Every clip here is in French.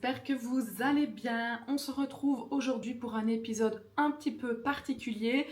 j'espère que vous allez bien. On se retrouve aujourd'hui pour un épisode un petit peu particulier.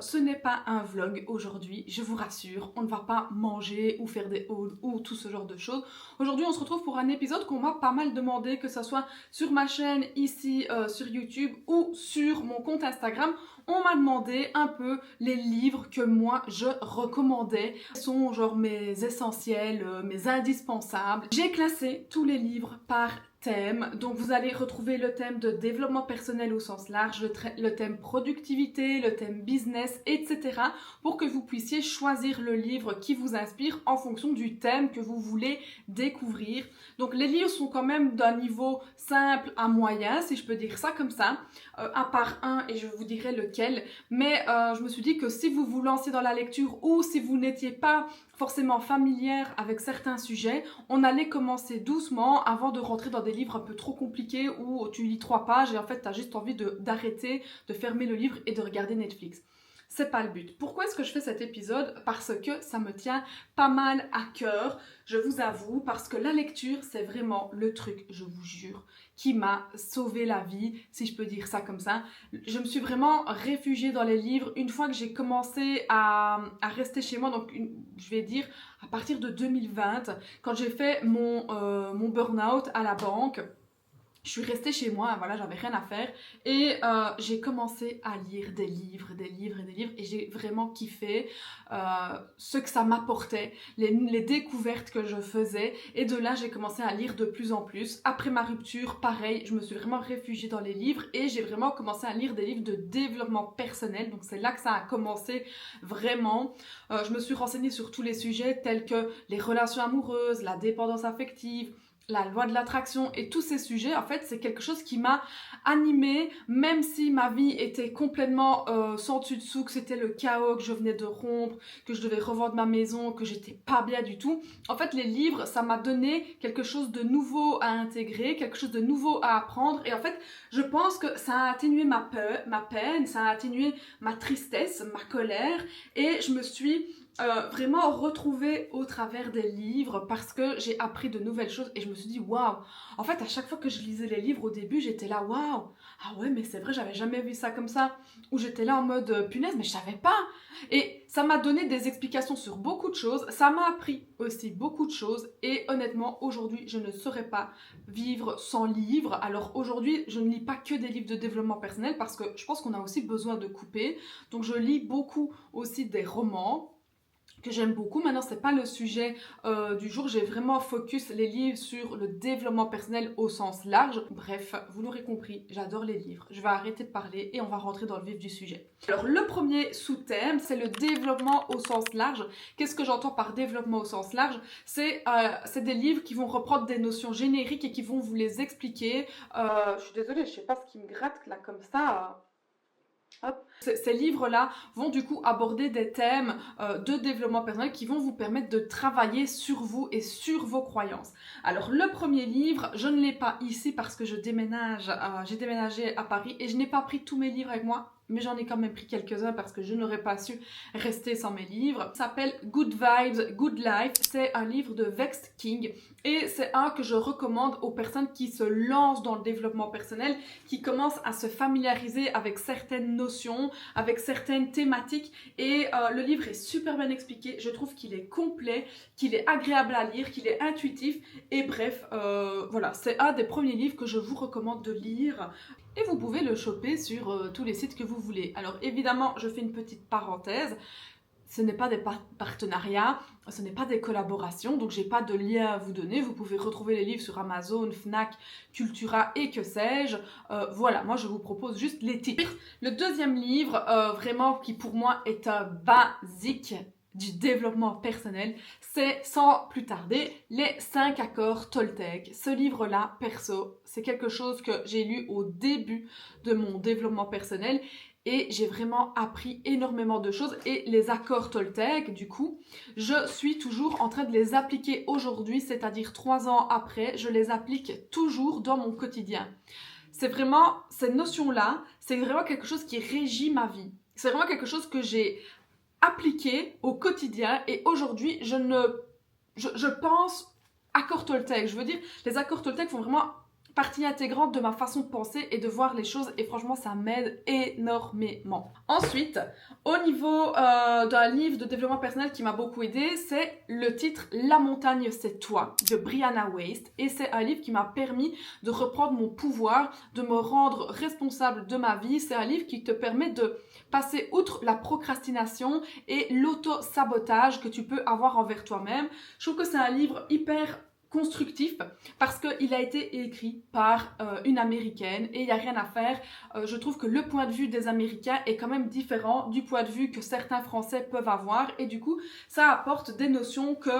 Ce n'est pas un vlog aujourd'hui, je vous rassure, on ne va pas manger ou faire des hauls ou tout ce genre de choses. Aujourd'hui on se retrouve pour un épisode qu'on m'a pas mal demandé, que ce soit sur ma chaîne ici sur YouTube ou sur mon compte Instagram. On m'a demandé un peu les livres que moi je recommandais. Ce sont genre mes essentiels, mes indispensables. J'ai classé tous les livres par thème. Donc vous allez retrouver le thème de développement personnel au sens large, le thème productivité, le thème business, etc. pour que vous puissiez choisir le livre qui vous inspire en fonction du thème que vous voulez découvrir. Donc les livres sont quand même d'un niveau simple à moyen, si je peux dire ça comme ça, à part un et je vous dirai lequel. Mais je me suis dit que si vous vous lancez dans la lecture ou si vous n'étiez pas forcément familière avec certains sujets, on allait commencer doucement avant de rentrer dans des livres un peu trop compliqués où tu lis 3 pages et en fait tu as juste envie d'arrêter, de fermer le livre et de regarder Netflix. C'est pas le but. Pourquoi est-ce que je fais cet épisode? Parce que ça me tient pas mal à cœur, je vous avoue, parce que la lecture, c'est vraiment le truc, je vous jure, qui m'a sauvé la vie, si je peux dire ça comme ça. Je me suis vraiment réfugiée dans les livres une fois que j'ai commencé à rester chez moi, donc je vais dire à partir de 2020, quand j'ai fait mon burn-out à la banque. Je suis restée chez moi, voilà, j'avais rien à faire et j'ai commencé à lire des livres et j'ai vraiment kiffé ce que ça m'apportait, les découvertes que je faisais et de là j'ai commencé à lire de plus en plus. Après ma rupture, pareil, je me suis vraiment réfugiée dans les livres et j'ai vraiment commencé à lire des livres de développement personnel, donc c'est là que ça a commencé vraiment. Je me suis renseignée sur tous les sujets tels que les relations amoureuses, la dépendance affective, la loi de l'attraction et tous ces sujets, en fait, c'est quelque chose qui m'a animée, même si ma vie était complètement sans dessus dessous, que c'était le chaos, que je venais de rompre, que je devais revendre ma maison, que j'étais pas bien du tout. En fait, les livres, ça m'a donné quelque chose de nouveau à intégrer, quelque chose de nouveau à apprendre. Et en fait, je pense que ça a atténué ma peine, ça a atténué ma tristesse, ma colère. Et je me suis vraiment retrouvée au travers des livres parce que j'ai appris de nouvelles choses et je me suis dit waouh, en fait à chaque fois que je lisais les livres au début j'étais là waouh, ah ouais mais c'est vrai j'avais jamais vu ça comme ça, ou j'étais là en mode punaise mais je savais pas, et ça m'a donné des explications sur beaucoup de choses, ça m'a appris aussi beaucoup de choses et honnêtement aujourd'hui je ne saurais pas vivre sans livres. Alors aujourd'hui je ne lis pas que des livres de développement personnel parce que je pense qu'on a aussi besoin de couper, donc je lis beaucoup aussi des romans que j'aime beaucoup. Maintenant, c'est pas le sujet du jour. J'ai vraiment focus les livres sur le développement personnel au sens large. Bref, vous l'aurez compris, j'adore les livres. Je vais arrêter de parler et on va rentrer dans le vif du sujet. Alors, le premier sous-thème, c'est le développement au sens large. Qu'est-ce que j'entends par développement au sens large? C'est des livres qui vont reprendre des notions génériques et qui vont vous les expliquer. Je suis désolée, je sais pas ce qui me gratte là comme ça. Hop. Ces livres-là vont du coup aborder des thèmes de développement personnel qui vont vous permettre de travailler sur vous et sur vos croyances. Alors le premier livre, je ne l'ai pas ici parce que j'ai déménagé à Paris et je n'ai pas pris tous mes livres avec moi, mais j'en ai quand même pris quelques-uns parce que je n'aurais pas su rester sans mes livres. Ça s'appelle Good Vibes, Good Life. C'est un livre de Vext King et c'est un que je recommande aux personnes qui se lancent dans le développement personnel, qui commencent à se familiariser avec certaines notions, avec certaines thématiques, et le livre est super bien expliqué. Je trouve qu'il est complet, qu'il est agréable à lire, qu'il est intuitif et bref, voilà, c'est un des premiers livres que je vous recommande de lire. Et vous pouvez le choper sur tous les sites que vous voulez. Alors évidemment, je fais une petite parenthèse. Ce n'est pas des partenariats, ce n'est pas des collaborations, donc j'ai pas de lien à vous donner. Vous pouvez retrouver les livres sur Amazon, Fnac, Cultura et que sais-je. Voilà, moi je vous propose juste les titres. Le deuxième livre, vraiment qui pour moi est un basique du développement personnel, c'est sans plus tarder les 5 accords Toltec. Ce livre-là, perso, c'est quelque chose que j'ai lu au début de mon développement personnel et j'ai vraiment appris énormément de choses. Et les accords Toltec, du coup, je suis toujours en train de les appliquer aujourd'hui, c'est-à-dire 3 ans après, je les applique toujours dans mon quotidien. C'est vraiment, cette notion-là, c'est vraiment quelque chose qui régit ma vie. C'est vraiment quelque chose que j'ai appliqué au quotidien et aujourd'hui, je pense accords Toltec. Je veux dire, les accords Toltec font vraiment partie intégrante de ma façon de penser et de voir les choses et franchement ça m'aide énormément. Ensuite, au niveau d'un livre de développement personnel qui m'a beaucoup aidé, c'est le titre La montagne c'est toi de Brianna Wiest et c'est un livre qui m'a permis de reprendre mon pouvoir, de me rendre responsable de ma vie. C'est un livre qui te permet de passer outre la procrastination et l'auto-sabotage que tu peux avoir envers toi-même. Je trouve que c'est un livre hyper constructif parce qu'il a été écrit par une américaine et il n'y a rien à faire. Je trouve que le point de vue des Américains est quand même différent du point de vue que certains Français peuvent avoir et du coup ça apporte des notions que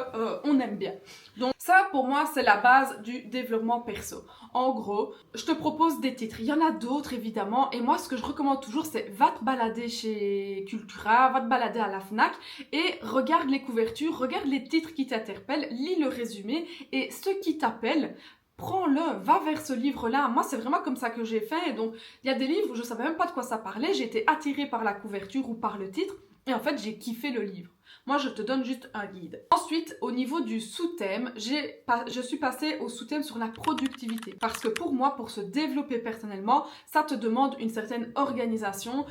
on aime bien. Donc ça pour moi c'est la base du développement perso. En gros, je te propose des titres. Il y en a d'autres évidemment et moi ce que je recommande toujours c'est va te balader chez Cultura, va te balader à la Fnac et regarde les couvertures, regarde les titres qui t'interpellent, lis le résumé et ce qui t'appelle, prends-le, va vers ce livre-là. Moi, c'est vraiment comme ça que j'ai fait. Et donc, il y a des livres où je savais même pas de quoi ça parlait. J'ai été attirée par la couverture ou par le titre. Et en fait, j'ai kiffé le livre. Moi, je te donne juste un guide. Ensuite, au niveau du sous-thème, je suis passée au sous-thème sur la productivité. Parce que pour moi, pour se développer personnellement, ça te demande une certaine organisation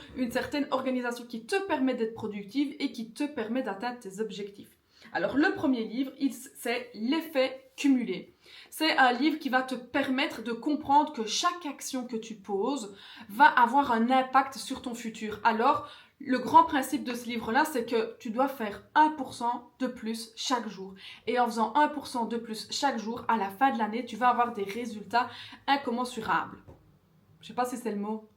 qui te permet d'être productive et qui te permet d'atteindre tes objectifs. Alors, le premier livre, c'est L'effet cumulé. C'est un livre qui va te permettre de comprendre que chaque action que tu poses va avoir un impact sur ton futur. Alors, le grand principe de ce livre-là, c'est que tu dois faire 1% de plus chaque jour. Et en faisant 1% de plus chaque jour, à la fin de l'année, tu vas avoir des résultats incommensurables. Je sais pas si c'est le mot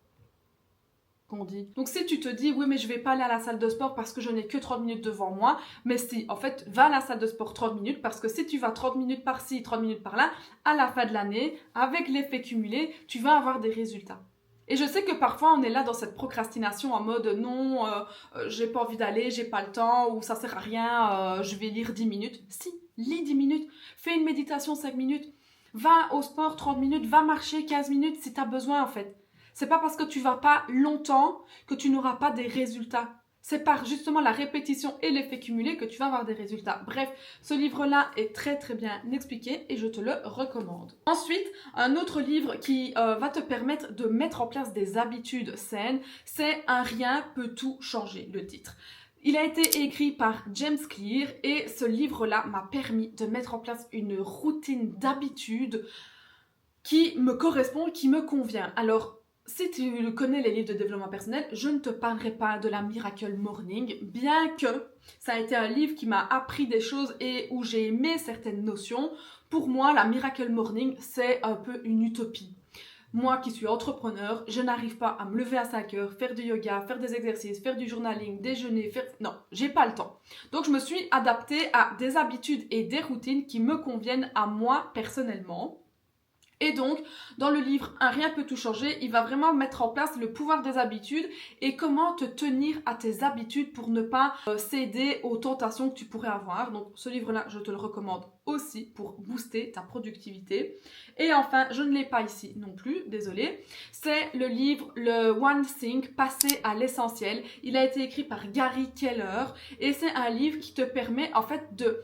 qu'on dit. Donc si tu te dis oui mais je vais pas aller à la salle de sport parce que je n'ai que 30 minutes devant moi, mais si en fait va à la salle de sport 30 minutes parce que si tu vas 30 minutes par-ci, 30 minutes par-là, à la fin de l'année, avec l'effet cumulé, tu vas avoir des résultats. Et je sais que parfois on est là dans cette procrastination en mode non, j'ai pas envie d'aller, j'ai pas le temps ou ça sert à rien, je vais lire 10 minutes. Si, lis 10 minutes, fais une méditation 5 minutes, va au sport 30 minutes, va marcher 15 minutes si tu as besoin en fait. C'est pas parce que tu vas pas longtemps que tu n'auras pas des résultats. C'est par justement la répétition et l'effet cumulé que tu vas avoir des résultats. Bref, ce livre-là est très très bien expliqué et je te le recommande. Ensuite, un autre livre qui va te permettre de mettre en place des habitudes saines, c'est Un rien peut tout changer, le titre. Il a été écrit par James Clear et ce livre-là m'a permis de mettre en place une routine d'habitudes qui me correspond, qui me convient. Alors, si tu connais les livres de développement personnel, je ne te parlerai pas de la Miracle Morning, bien que ça a été un livre qui m'a appris des choses et où j'ai aimé certaines notions. Pour moi, la Miracle Morning, c'est un peu une utopie. Moi qui suis entrepreneur, je n'arrive pas à me lever à 5 heures, faire du yoga, faire des exercices, faire du journaling, déjeuner, Non, j'ai pas le temps. Donc je me suis adaptée à des habitudes et des routines qui me conviennent à moi personnellement. Et donc, dans le livre Un rien peut tout changer, il va vraiment mettre en place le pouvoir des habitudes et comment te tenir à tes habitudes pour ne pas céder aux tentations que tu pourrais avoir. Donc, ce livre-là, je te le recommande aussi pour booster ta productivité. Et enfin, je ne l'ai pas ici non plus, désolée. C'est le livre Le One Thing, passer à l'essentiel. Il a été écrit par Gary Keller et c'est un livre qui te permet en fait de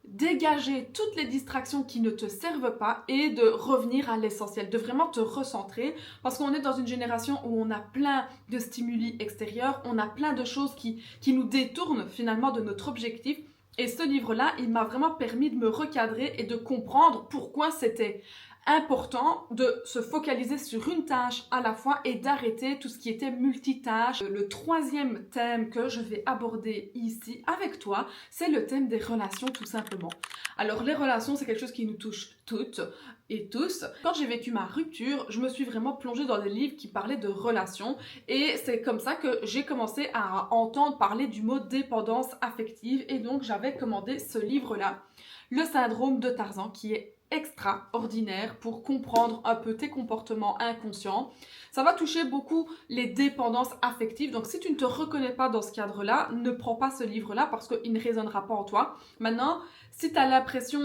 dégager toutes les distractions qui ne te servent pas et de revenir à l'essentiel, de vraiment te recentrer parce qu'on est dans une génération où on a plein de stimuli extérieurs, on a plein de choses qui nous détournent finalement de notre objectif et ce livre-là, il m'a vraiment permis de me recadrer et de comprendre pourquoi c'était important de se focaliser sur une tâche à la fois et d'arrêter tout ce qui était multitâche. Le troisième thème que je vais aborder ici avec toi, c'est le thème des relations tout simplement. Alors les relations, c'est quelque chose qui nous touche toutes et tous. Quand j'ai vécu ma rupture, je me suis vraiment plongée dans des livres qui parlaient de relations et c'est comme ça que j'ai commencé à entendre parler du mot dépendance affective et donc j'avais commandé ce livre-là, Le syndrome de Tarzan, qui est extraordinaire pour comprendre un peu tes comportements inconscients. Ça va toucher beaucoup les dépendances affectives. Donc si tu ne te reconnais pas dans ce cadre-là, ne prends pas ce livre-là parce qu'il ne résonnera pas en toi. Maintenant, si tu as l'impression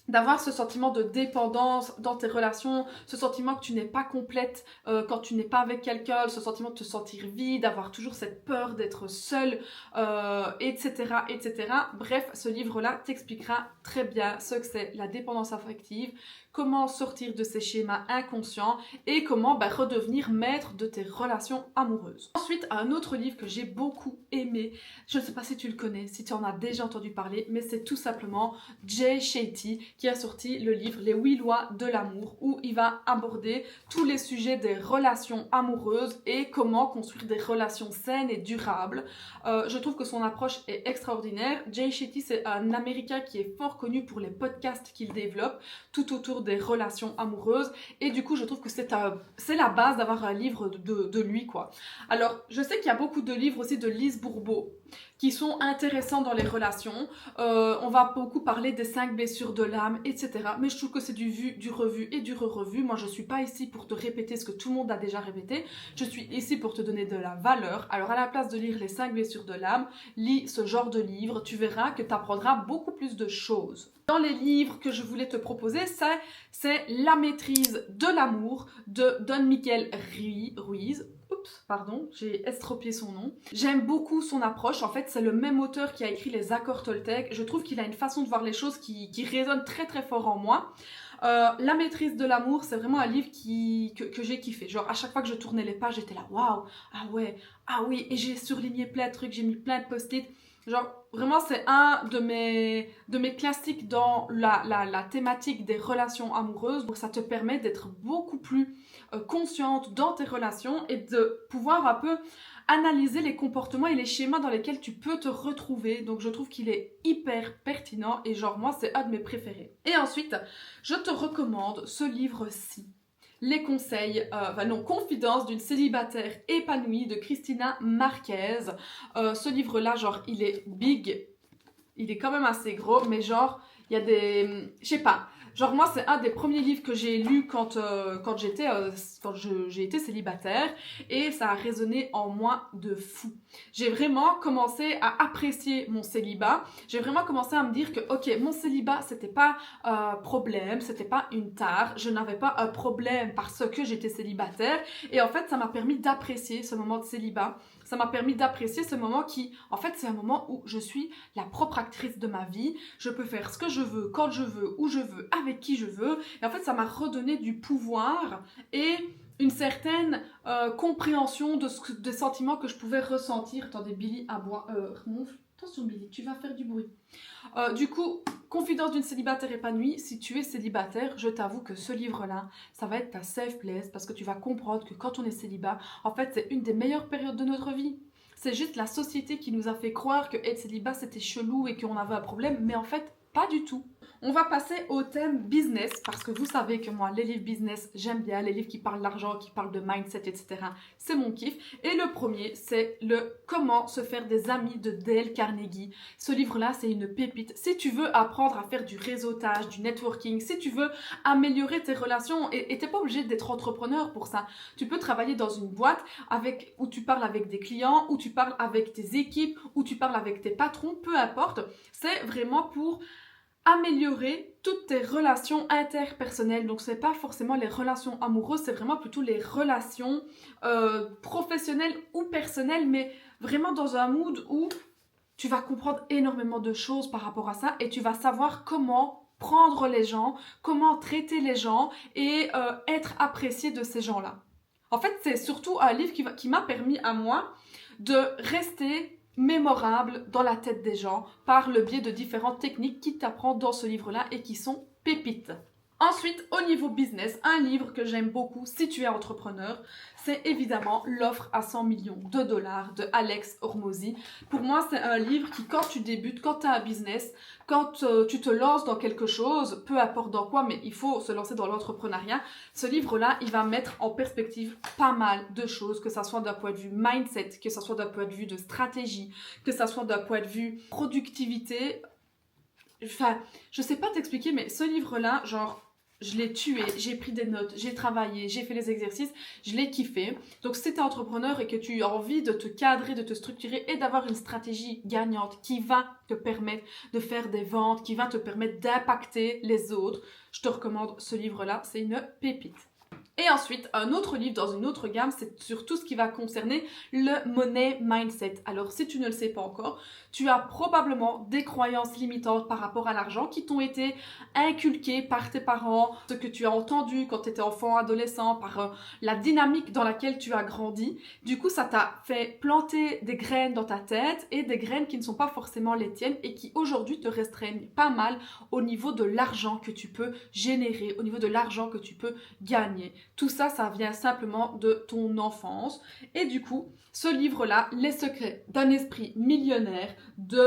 d'avoir ce sentiment de dépendance dans tes relations, ce sentiment que tu n'es pas complète quand tu n'es pas avec quelqu'un, ce sentiment de te sentir vide, d'avoir toujours cette peur d'être seule, etc., etc. Bref, ce livre-là t'expliquera très bien ce que c'est la dépendance affective, comment sortir de ces schémas inconscients et comment redevenir maître de tes relations amoureuses. Ensuite, un autre livre que j'ai beaucoup aimé, je ne sais pas si tu le connais, si tu en as déjà entendu parler, mais c'est tout simplement Jay Shetty qui a sorti le livre Les 8 lois de l'amour, où il va aborder tous les sujets des relations amoureuses et comment construire des relations saines et durables. Je trouve que son approche est extraordinaire. Jay Shetty, c'est un Américain qui est fort connu pour les podcasts qu'il développe tout autour des relations amoureuses, et du coup je trouve que c'est la base d'avoir un livre de lui, quoi. Alors je sais qu'il y a beaucoup de livres aussi de Lise Bourbeau qui sont intéressants dans les relations. On va beaucoup parler des 5 blessures de l'âme, etc. Mais je trouve que c'est du vu, du revu et du re-revu. Moi, je ne suis pas ici pour te répéter ce que tout le monde a déjà répété. Je suis ici pour te donner de la valeur. Alors, à la place de lire les 5 blessures de l'âme, lis ce genre de livre. Tu verras que tu apprendras beaucoup plus de choses. Dans les livres que je voulais te proposer, c'est La maîtrise de l'amour de Don Miguel Ruiz. Oups, pardon, j'ai estropié son nom. J'aime beaucoup son approche. En fait, c'est le même auteur qui a écrit les Accords Toltec. Je trouve qu'il a une façon de voir les choses qui résonne très très fort en moi. La maîtrise de l'amour, c'est vraiment un livre que j'ai kiffé. Genre, à chaque fois que je tournais les pages, j'étais là, waouh, ah ouais, ah oui, et j'ai surligné plein de trucs, j'ai mis plein de post-it. Genre, vraiment, c'est un de mes classiques dans la thématique des relations amoureuses. Donc, ça te permet d'être beaucoup plus consciente dans tes relations et de pouvoir un peu analyser les comportements et les schémas dans lesquels tu peux te retrouver. Donc, je trouve qu'il est hyper pertinent et genre, moi, c'est un de mes préférés. Et ensuite, je te recommande ce livre-ci. Les conseils, Confidences d'une célibataire épanouie de Cristina Marquez. Ce livre-là, genre, il est big. Il est quand même assez gros, mais genre, il y a des... Je sais pas. Genre, moi, c'est un des premiers livres que j'ai lu quand j'ai été célibataire, et ça a résonné en moi de fou. J'ai vraiment commencé à apprécier mon célibat. J'ai vraiment commencé à me dire que, ok, mon célibat, c'était pas un problème, c'était pas une tare. Je n'avais pas un problème parce que j'étais célibataire. Et en fait, ça m'a permis d'apprécier ce moment de célibat. Ça m'a permis d'apprécier ce moment qui, en fait, c'est un moment où je suis la propre actrice de ma vie. Je peux faire ce que je veux, quand je veux, où je veux, avec qui je veux. Et en fait, ça m'a redonné du pouvoir et une certaine compréhension des sentiments que je pouvais ressentir. Attendez, Billy aboie. Attention Billy, tu vas faire du bruit. Du coup, Confidence d'une célibataire épanouie. Si tu es célibataire, je t'avoue que ce livre-là, ça va être ta safe place parce que tu vas comprendre que quand on est célibat, en fait, c'est une des meilleures périodes de notre vie. C'est juste la société qui nous a fait croire que être célibat, c'était chelou et qu'on avait un problème, mais en fait, pas du tout. On va passer au thème business, parce que vous savez que moi, les livres business, j'aime bien. Les livres qui parlent d'argent, qui parlent de mindset, etc. C'est mon kiff. Et le premier, c'est le Comment se faire des amis de Dale Carnegie. Ce livre-là, c'est une pépite. Si tu veux apprendre à faire du réseautage, du networking, si tu veux améliorer tes relations, et t'es pas obligé d'être entrepreneur pour ça. Tu peux travailler dans une boîte où tu parles avec des clients, où tu parles avec tes équipes, où tu parles avec tes patrons, peu importe. C'est vraiment pour améliorer toutes tes relations interpersonnelles. Donc, c'est pas forcément les relations amoureuses, c'est vraiment plutôt les relations professionnelles ou personnelles, mais vraiment dans un mood où tu vas comprendre énormément de choses par rapport à ça et tu vas savoir comment prendre les gens, comment traiter les gens et être apprécié de ces gens-là. En fait, c'est surtout un livre qui m'a permis à moi de rester mémorable dans la tête des gens par le biais de différentes techniques qui t'apprend dans ce livre-là et qui sont pépites. Ensuite, au niveau business, un livre que j'aime beaucoup si tu es entrepreneur, c'est évidemment L'offre à 100 millions de dollars de Alex Hormozi. Pour moi, c'est un livre qui, quand tu débutes, quand tu as un business, quand tu te lances dans quelque chose, peu importe dans quoi, mais il faut se lancer dans l'entrepreneuriat, ce livre-là, il va mettre en perspective pas mal de choses, que ça soit d'un point de vue mindset, que ça soit d'un point de vue de stratégie, que ça soit d'un point de vue productivité. Enfin, je sais pas t'expliquer, mais ce livre-là, genre, je l'ai tué, j'ai pris des notes, j'ai travaillé, j'ai fait les exercices, je l'ai kiffé. Donc, si tu es entrepreneur et que tu as envie de te cadrer, de te structurer et d'avoir une stratégie gagnante qui va te permettre de faire des ventes, qui va te permettre d'impacter les autres, je te recommande ce livre-là, c'est une pépite. Et ensuite, un autre livre dans une autre gamme, c'est sur tout ce qui va concerner le money mindset. Alors, si tu ne le sais pas encore, tu as probablement des croyances limitantes par rapport à l'argent qui t'ont été inculquées par tes parents, ce que tu as entendu quand tu étais enfant, adolescent, par la dynamique dans laquelle tu as grandi. Du coup, ça t'a fait planter des graines dans ta tête et des graines qui ne sont pas forcément les tiennes et qui aujourd'hui te restreignent pas mal au niveau de l'argent que tu peux générer, au niveau de l'argent que tu peux gagner. Tout ça, ça vient simplement de ton enfance. Et du coup, ce livre-là, Les secrets d'un esprit millionnaire de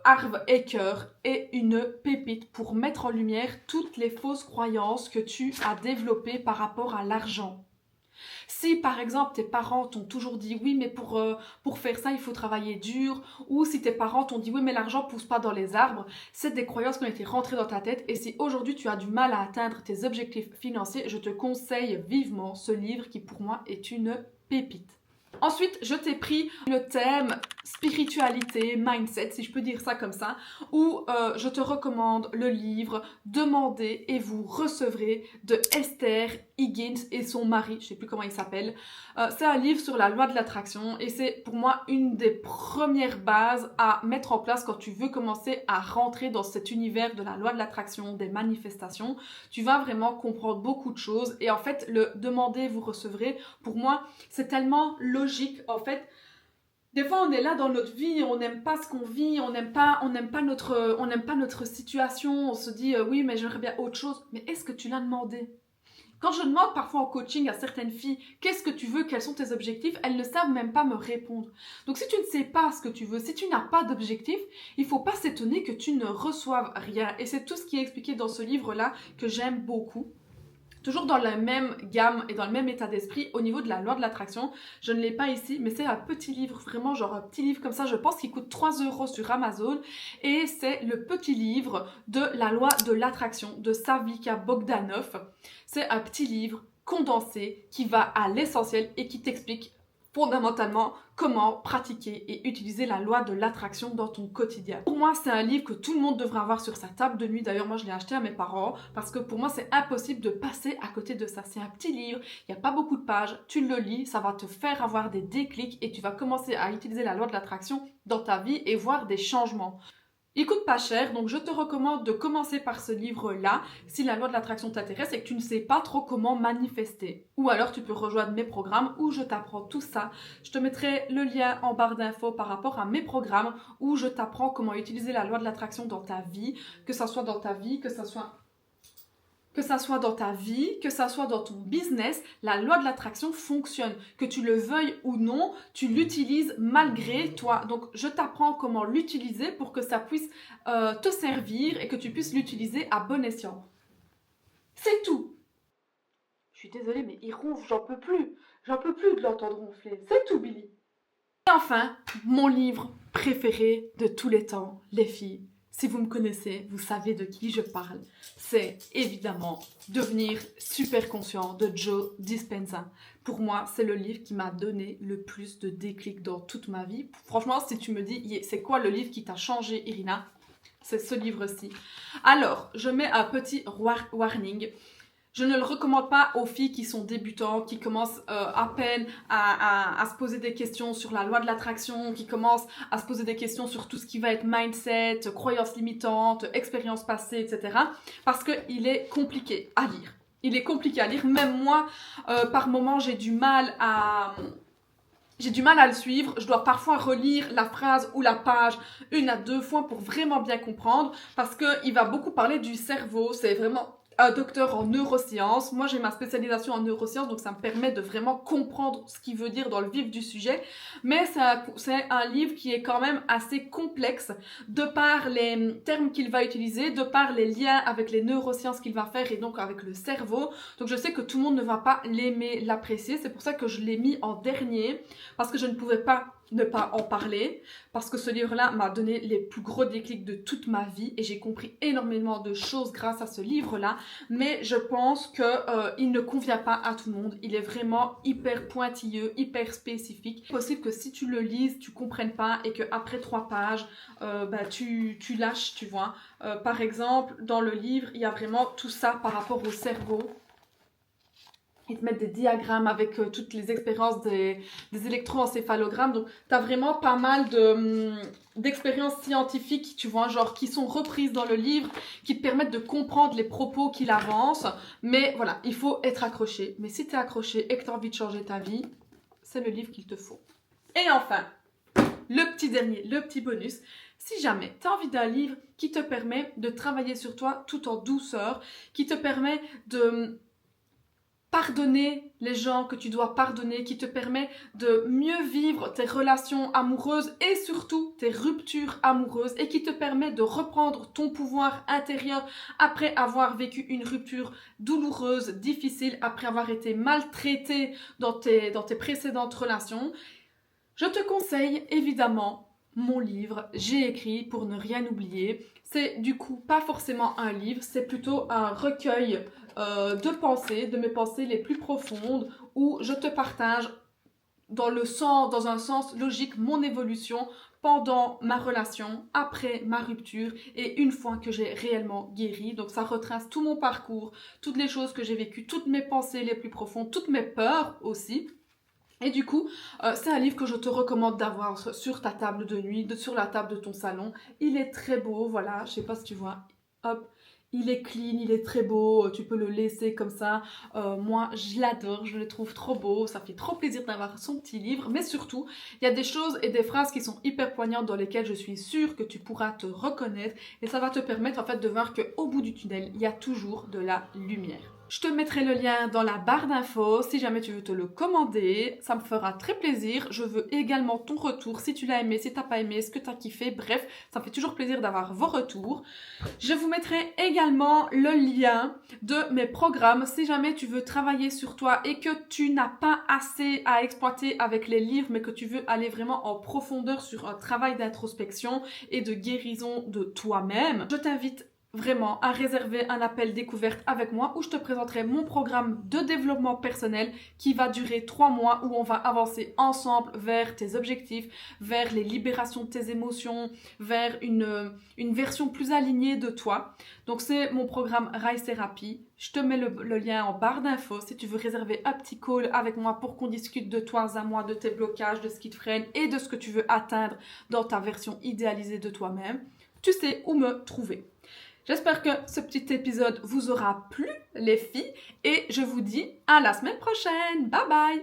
Harv Eker, est une pépite pour mettre en lumière toutes les fausses croyances que tu as développées par rapport à l'argent. Si par exemple tes parents t'ont toujours dit oui mais pour faire ça il faut travailler dur, ou si tes parents t'ont dit oui mais l'argent pousse pas dans les arbres, c'est des croyances qui ont été rentrées dans ta tête, et si aujourd'hui tu as du mal à atteindre tes objectifs financiers, je te conseille vivement ce livre qui pour moi est une pépite. Ensuite, je t'ai pris le thème spiritualité, mindset, si je peux dire ça comme ça, où je te recommande le livre Demandez et vous recevrez de Esther Higgins et son mari, je ne sais plus comment il s'appelle. C'est un livre sur la loi de l'attraction et c'est pour moi une des premières bases à mettre en place quand tu veux commencer à rentrer dans cet univers de la loi de l'attraction, des manifestations. Tu vas vraiment comprendre beaucoup de choses et en fait, le Demandez, vous recevrez, pour moi, c'est tellement logique. En fait, des fois, on est là dans notre vie, on n'aime pas ce qu'on vit, on n'aime pas notre situation, on se dit oui, mais j'aimerais bien autre chose. Mais est-ce que tu l'as demandé? Quand je demande parfois en coaching à certaines filles, qu'est-ce que tu veux, quels sont tes objectifs, elles ne savent même pas me répondre. Donc si tu ne sais pas ce que tu veux, si tu n'as pas d'objectif, il ne faut pas s'étonner que tu ne reçoives rien. Et c'est tout ce qui est expliqué dans ce livre-là que j'aime beaucoup. Toujours dans la même gamme et dans le même état d'esprit, au niveau de la loi de l'attraction, je ne l'ai pas ici, mais c'est un petit livre, vraiment genre un petit livre comme ça, je pense qu'il coûte 3 € sur Amazon, et c'est le petit livre de la loi de l'attraction de Savika Bogdanov. C'est un petit livre condensé qui va à l'essentiel et qui t'explique fondamentalement comment pratiquer et utiliser la loi de l'attraction dans ton quotidien. Pour moi, c'est un livre que tout le monde devrait avoir sur sa table de nuit. D'ailleurs, moi, je l'ai acheté à mes parents parce que pour moi, c'est impossible de passer à côté de ça. C'est un petit livre, il n'y a pas beaucoup de pages, tu le lis, ça va te faire avoir des déclics et tu vas commencer à utiliser la loi de l'attraction dans ta vie et voir des changements. Il coûte pas cher, donc je te recommande de commencer par ce livre-là si la loi de l'attraction t'intéresse et que tu ne sais pas trop comment manifester. Ou alors tu peux rejoindre mes programmes où je t'apprends tout ça. Je te mettrai le lien en barre d'infos par rapport à mes programmes où je t'apprends comment utiliser la loi de l'attraction dans ta vie, que ça soit dans ta vie, que ça soit dans ta vie, que ça soit dans ton business, la loi de l'attraction fonctionne. Que tu le veuilles ou non, tu l'utilises malgré toi. Donc, je t'apprends comment l'utiliser pour que ça puisse te servir et que tu puisses l'utiliser à bon escient. C'est tout. Je suis désolée, mais il ronfle, j'en peux plus. J'en peux plus de l'entendre ronfler. C'est tout, Billy. Et enfin, mon livre préféré de tous les temps, les filles. Si vous me connaissez, vous savez de qui je parle. C'est évidemment Devenir super conscient de Joe Dispenza. Pour moi, c'est le livre qui m'a donné le plus de déclics dans toute ma vie. Franchement, si tu me dis, c'est quoi le livre qui t'a changé, Irina? C'est ce livre-ci. Alors, je mets un petit warning. Je ne le recommande pas aux filles qui sont débutantes, qui commencent à peine à se poser des questions sur la loi de l'attraction, qui commencent à se poser des questions sur tout ce qui va être mindset, croyances limitantes, expériences passées, etc. Parce qu'il est compliqué à lire. Il est compliqué à lire. Même moi, par moments, j'ai du mal à le suivre, je dois parfois relire la phrase ou la page 1 à 2 fois pour vraiment bien comprendre, parce qu'il va beaucoup parler du cerveau, c'est vraiment un docteur en neurosciences. Moi, j'ai ma spécialisation en neurosciences, donc ça me permet de vraiment comprendre ce qu'il veut dire dans le vif du sujet. Mais c'est un livre qui est quand même assez complexe, de par les termes qu'il va utiliser, de par les liens avec les neurosciences qu'il va faire et donc avec le cerveau. Donc je sais que tout le monde ne va pas l'aimer, l'apprécier. C'est pour ça que je l'ai mis en dernier, parce que je ne pouvais pas ne pas en parler, parce que ce livre-là m'a donné les plus gros déclics de toute ma vie et j'ai compris énormément de choses grâce à ce livre-là, mais je pense qu'il ne convient pas à tout le monde. Il est vraiment hyper pointilleux, hyper spécifique. C'est possible que si tu le lises, tu comprennes pas et qu'après 3 pages, tu lâches, tu vois. Par exemple, dans le livre, il y a vraiment tout ça par rapport au cerveau. Ils te mettent des diagrammes avec toutes les expériences des électroencéphalogrammes. Donc, tu as vraiment pas mal d'expériences scientifiques, tu vois, genre qui sont reprises dans le livre, qui te permettent de comprendre les propos qu'il avance. Mais voilà, il faut être accroché. Mais si tu es accroché et que tu as envie de changer ta vie, c'est le livre qu'il te faut. Et enfin, le petit dernier, le petit bonus. Si jamais tu as envie d'un livre qui te permet de travailler sur toi tout en douceur, qui te permet de pardonner les gens que tu dois pardonner, qui te permet de mieux vivre tes relations amoureuses et surtout tes ruptures amoureuses et qui te permet de reprendre ton pouvoir intérieur après avoir vécu une rupture douloureuse, difficile, après avoir été maltraité dans tes précédentes relations, je te conseille évidemment mon livre « J'ai écrit pour ne rien oublier ». C'est du coup pas forcément un livre, c'est plutôt un recueil de pensées, de mes pensées les plus profondes, où je te partage dans un sens logique mon évolution pendant ma relation, après ma rupture et une fois que j'ai réellement guéri. Donc ça retrace tout mon parcours, toutes les choses que j'ai vécues, toutes mes pensées les plus profondes, toutes mes peurs aussi. Et du coup, c'est un livre que je te recommande d'avoir sur ta table de nuit, sur la table de ton salon. Il est très beau, voilà, je sais pas si tu vois. Hop, il est clean, il est très beau, tu peux le laisser comme ça. Moi, je l'adore, je le trouve trop beau, ça fait trop plaisir d'avoir son petit livre. Mais surtout, il y a des choses et des phrases qui sont hyper poignantes dans lesquelles je suis sûre que tu pourras te reconnaître. Et ça va te permettre en fait de voir qu'au bout du tunnel, il y a toujours de la lumière. Je te mettrai le lien dans la barre d'infos si jamais tu veux te le commander. Ça me fera très plaisir. Je veux également ton retour si tu l'as aimé, si tu n'as pas aimé, ce que tu as kiffé. Bref, ça me fait toujours plaisir d'avoir vos retours. Je vous mettrai également le lien de mes programmes si jamais tu veux travailler sur toi et que tu n'as pas assez à exploiter avec les livres mais que tu veux aller vraiment en profondeur sur un travail d'introspection et de guérison de toi-même. Je t'invite vraiment à réserver un appel découverte avec moi où je te présenterai mon programme de développement personnel qui va durer 3 mois où on va avancer ensemble vers tes objectifs, vers les libérations de tes émotions, vers une version plus alignée de toi. Donc c'est mon programme Rise Therapy. Je te mets le lien en barre d'infos si tu veux réserver un petit call avec moi pour qu'on discute de toi à moi, de tes blocages, de ce qui te freine et de ce que tu veux atteindre dans ta version idéalisée de toi-même. Tu sais où me trouver. J'espère que ce petit épisode vous aura plu, les filles, et je vous dis à la semaine prochaine. Bye bye!